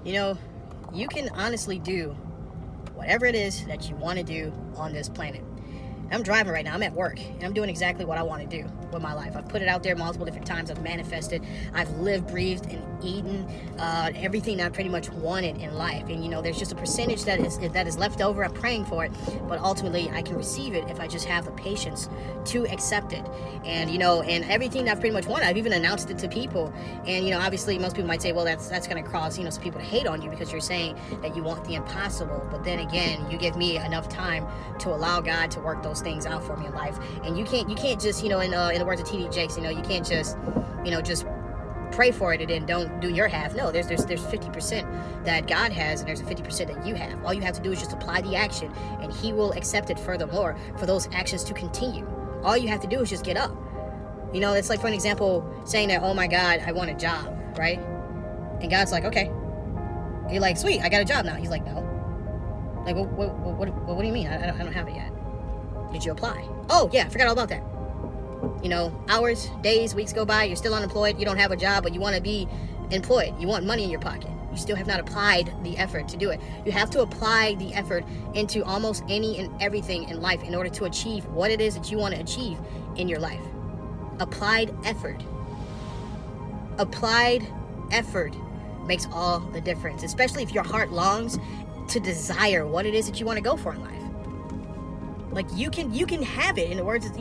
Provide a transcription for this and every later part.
You know, you can honestly do whatever it is that you want to do on this planet. I'm driving right now. I'm at work, and I'm doing exactly what I want to do with my life. I've put it out there multiple different times. I've manifested. I've lived, breathed, and eaten everything that I pretty much wanted in life. And, there's just a percentage that is left over. I'm praying for it, but ultimately I can receive it if I just have the patience to accept it. And, and everything that I've pretty much wanted, I've even announced it to people. And, obviously most people might say, well, that's going to cause, some people to hate on you because you're saying that you want the impossible. But then again, you give me enough time to allow God to work those things out for me in life. And you can't just, in the words of TD Jakes, you can't just, just pray for it and then don't do your half. No, there's 50% that God has, and there's a 50% that you have. All you have to do is just apply the action, and He will accept it furthermore for those actions to continue. All you have to do is just get up. It's like, for an example, saying that, oh my God, I want a job, right? And God's like, okay. You're like, sweet, I got a job now. He's like, no. Like, what do you mean? I don't have it yet. Did you apply? Oh, yeah, I forgot all about that. Hours, days, weeks go by, you're still unemployed, you don't have a job, but you want to be employed. You want money in your pocket. You still have not applied the effort to do it. You have to apply the effort into almost any and everything in life in order to achieve what it is that you want to achieve in your life. Applied effort. Applied effort makes all the difference, especially if your heart longs to desire what it is that you want to go for in life. Like, you can have it. In the words of,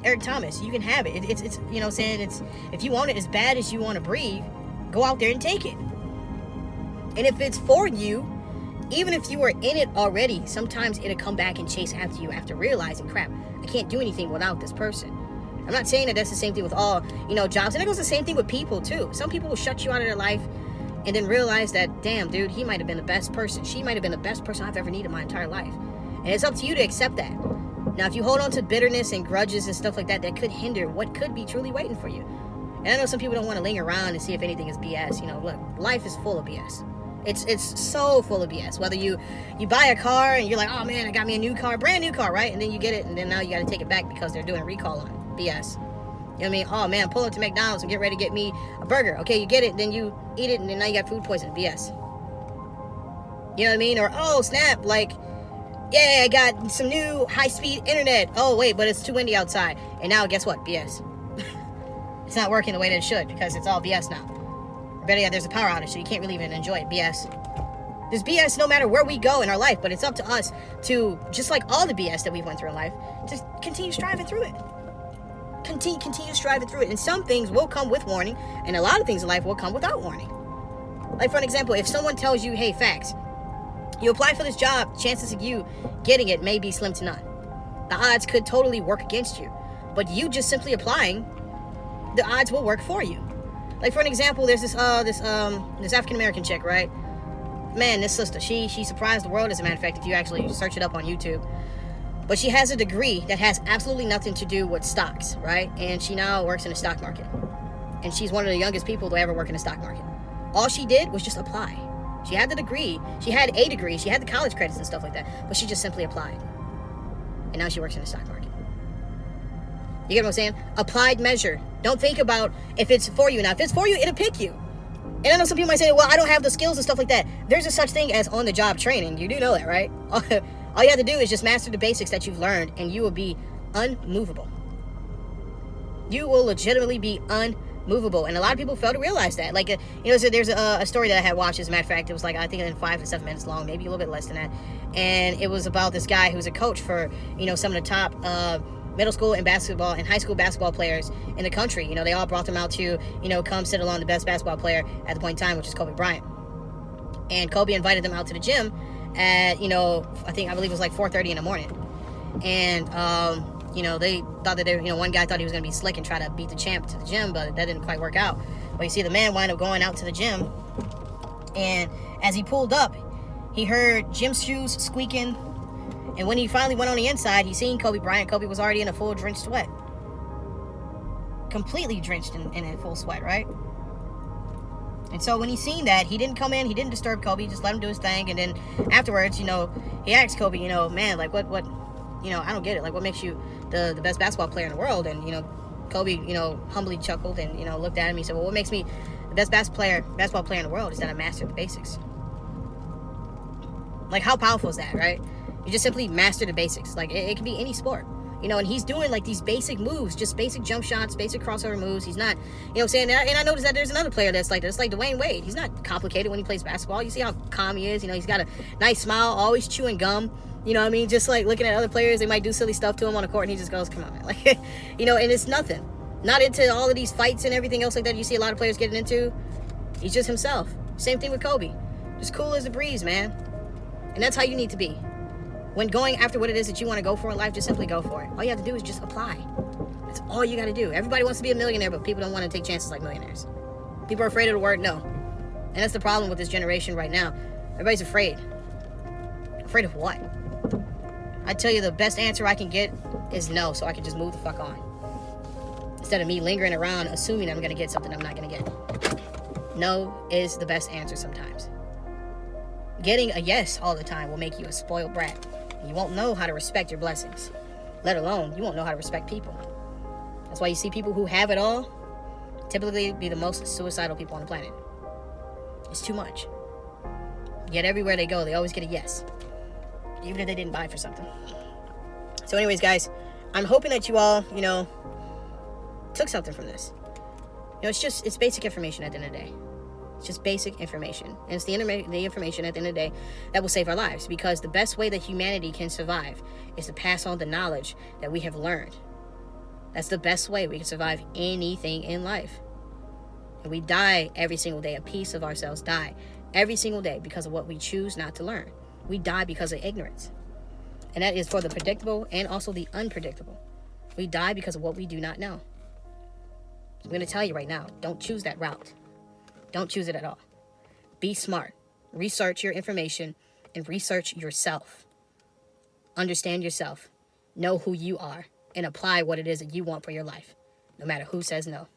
Eric Thomas, you can have it. It's saying it's, if you want it as bad as you want to breathe, go out there and take it. And if it's for you, even if you were in it already, sometimes it'll come back and chase after you after realizing, crap, I can't do anything without this person. I'm not saying that that's the same thing with all, jobs. And it goes the same thing with people too. Some people will shut you out of their life and then realize that, damn, dude, he might have been the best person. She might have been the best person I've ever needed my entire life. And it's up to you to accept that. Now, if you hold on to bitterness and grudges and stuff like that, that could hinder what could be truly waiting for you. And I know some people don't want to linger around and see if anything is BS. Look, life is full of BS. It's so full of BS. Whether you buy a car and you're like, oh man, I got me a new car, brand new car, right? And then you get it, and then now you got to take it back because they're doing a recall on it. BS. You know what I mean? Oh man, pull up to McDonald's and get ready to get me a burger. Okay, you get it, then you eat it, and then now you got food poisoning. BS. You know what I mean? Or, oh snap, like, yeah, I got some new high-speed internet. Oh, wait, but it's too windy outside. And now, guess what? BS. It's not working the way that it should because it's all BS now. Or better yet, there's a power outage, so you can't really even enjoy it. BS. There's BS no matter where we go in our life, but it's up to us to, just like all the BS that we went through in life, just continue striving through it. Continue striving through it. And some things will come with warning, and a lot of things in life will come without warning. Like, for an example, if someone tells you, hey, facts, you apply for this job, chances of you getting it may be slim to none. The odds could totally work against you. But you just simply applying, the odds will work for you. Like, for an example, there's this African-American chick, right? Man, this sister, she surprised the world, as a matter of fact, if you actually search it up on YouTube. But she has a degree that has absolutely nothing to do with stocks, right? And she now works in the stock market. And she's one of the youngest people to ever work in the stock market. All she did was just apply. She had the degree. She had a degree. She had the college credits and stuff like that. But she just simply applied. And now she works in the stock market. You get what I'm saying? Applied measure. Don't think about if it's for you. Now, if it's for you, it'll pick you. And I know some people might say, well, I don't have the skills and stuff like that. There's a such thing as on-the-job training. You do know that, right? All you have to do is just master the basics that you've learned, and you will be unmovable. You will legitimately be unmovable. And a lot of people fail to realize that. Like, so there's a story that I had watched, as a matter of fact. It was like, I think 5 to 7 minutes long, maybe a little bit less than that. And it was about this guy who's a coach for, some of the top middle school and basketball and high school basketball players in the country. They all brought them out to, come sit along the best basketball player at the point in time, which is Kobe Bryant. And Kobe invited them out to the gym at, I believe it was like 4:30 in the morning. And, they thought that one guy thought he was going to be slick and try to beat the champ to the gym, but that didn't quite work out. But you see, the man wound up going out to the gym, and as he pulled up, he heard gym shoes squeaking. And when he finally went on the inside, he seen Kobe Bryant. Kobe was already in a full drenched sweat. Completely drenched in a full sweat, right? And so when he seen that, he didn't come in, he didn't disturb Kobe, just let him do his thing. And then afterwards, he asked Kobe, man, like what, I don't get it. Like, what makes you the best basketball player in the world? And, Kobe, humbly chuckled and, looked at him. He said, well, what makes me The best basketball player in the world is that I mastered the basics. Like, how powerful is that, right? You just simply master the basics. Like, it can be any sport. You know, and he's doing, like, these basic moves, just basic jump shots, basic crossover moves. He's not, you know what I'm saying? And I noticed that there's another player that's like that. It's like Dwayne Wade. He's not complicated when he plays basketball. You see how calm he is? You know, he's got a nice smile, always chewing gum. You know what I mean? Just, like, looking at other players, they might do silly stuff to him on the court, and he just goes, come on, man. Like, you know, and it's nothing. Not into all of these fights and everything else like that you see a lot of players getting into. He's just himself. Same thing with Kobe. Just cool as a breeze, man. And that's how you need to be. When going after what it is that you want to go for in life, just simply go for it. All you have to do is just apply. That's all you got to do. Everybody wants to be a millionaire, but people don't want to take chances like millionaires. People are afraid of the word no. And that's the problem with this generation right now. Everybody's afraid. Afraid of what? I tell you, the best answer I can get is no, so I can just move the fuck on. Instead of me lingering around assuming I'm going to get something I'm not going to get. No is the best answer sometimes. Getting a yes all the time will make you a spoiled brat. You won't know how to respect your blessings. Let alone, you won't know how to respect people. That's why you see people who have it all typically be the most suicidal people on the planet. It's too much. Yet everywhere they go, they always get a yes. Even if they didn't buy for something. So anyways, guys, I'm hoping that you all, you know, took something from this. You know, it's basic information at the end of the day. It's just basic information. And it's the information at the end of the day that will save our lives. Because the best way that humanity can survive is to pass on the knowledge that we have learned. That's the best way we can survive anything in life. And we die every single day. A piece of ourselves die every single day because of what we choose not to learn. We die because of ignorance. And that is for the predictable and also the unpredictable. We die because of what we do not know. So I'm going to tell you right now, don't choose that route. Don't choose it at all. Be smart. Research your information and research yourself. Understand yourself. Know who you are and apply what it is that you want for your life, no matter who says no.